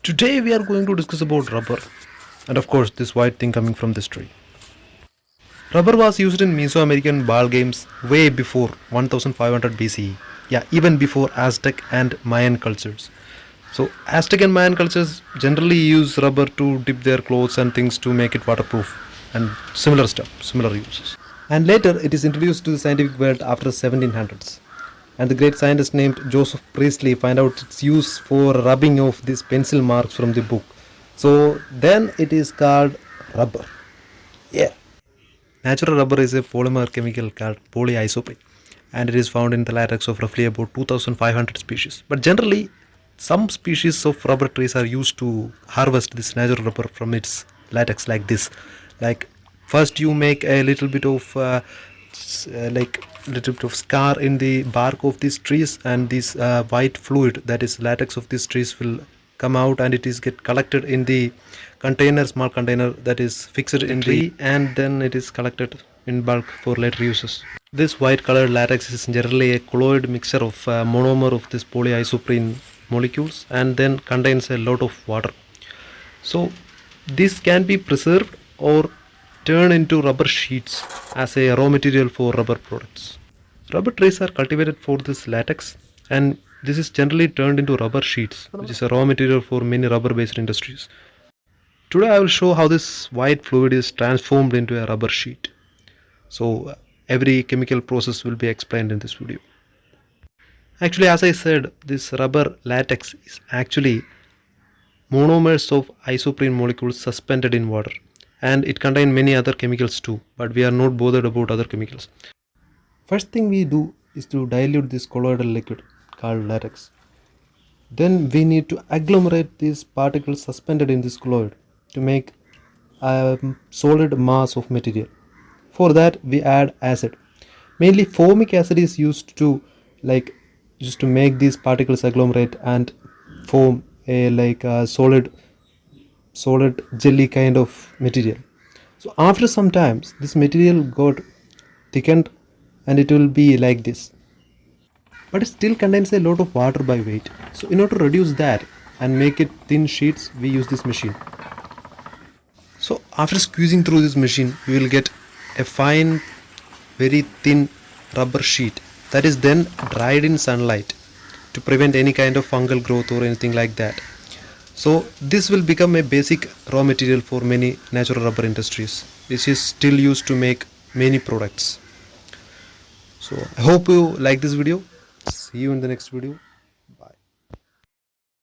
Today we are going to discuss about rubber and of course this white thing coming from this tree. Rubber was used in Mesoamerican ball games way before 1500 BCE. Yeah, even before Aztec and Mayan cultures. So Aztec and Mayan cultures generally use rubber to dip their clothes and things to make it waterproof and similar stuff, similar uses. And later it is introduced to the scientific world after 1700s. And the great scientist named Joseph Priestley find out its use for rubbing off these pencil marks from the book. So then it is called rubber. Yeah. Natural rubber is a polymer chemical called polyisoprene and it is found in the latex of roughly about 2500 species. But generally, some species of rubber trees are used to harvest this natural rubber from its latex like this. Like first you make a little bit of little bit of scar in the bark of these trees, and this white fluid, that is latex of these trees, will come out and it is get collected in the container, small container that is fixed in the tree, and then it is collected in bulk for later uses. This white colored latex is generally a colloid mixture of monomer of this polyisoprene molecules and then contains a lot of water. So this can be preserved or turned into rubber sheets as a raw material for rubber products. Rubber trees are cultivated for this latex, and this is generally turned into rubber sheets, which is a raw material for many rubber based industries. Today I will show how this white fluid is transformed into a rubber sheet. So every chemical process will be explained in this video. Actually, as I said, this rubber latex is actually monomers of isoprene molecules suspended in water, and it contains many other chemicals too, but we are not bothered about other chemicals. First thing we do is to dilute this colloidal liquid called latex. Then we need to agglomerate these particles suspended in this colloid to make a solid mass of material. For that we add acid. Mainly formic acid is used to just to make these particles agglomerate and form a solid jelly kind of material. So after some times this material got thickened and it will be like this, but it still contains a lot of water by weight. So in order to reduce that and make it thin sheets, we use this machine. So after squeezing through this machine, we will get a fine, very thin rubber sheet that is then dried in sunlight to prevent any kind of fungal growth or anything like that. So this will become a basic raw material for many natural rubber industries, which is still used to make many products. So I hope you like this video. See you in the next video.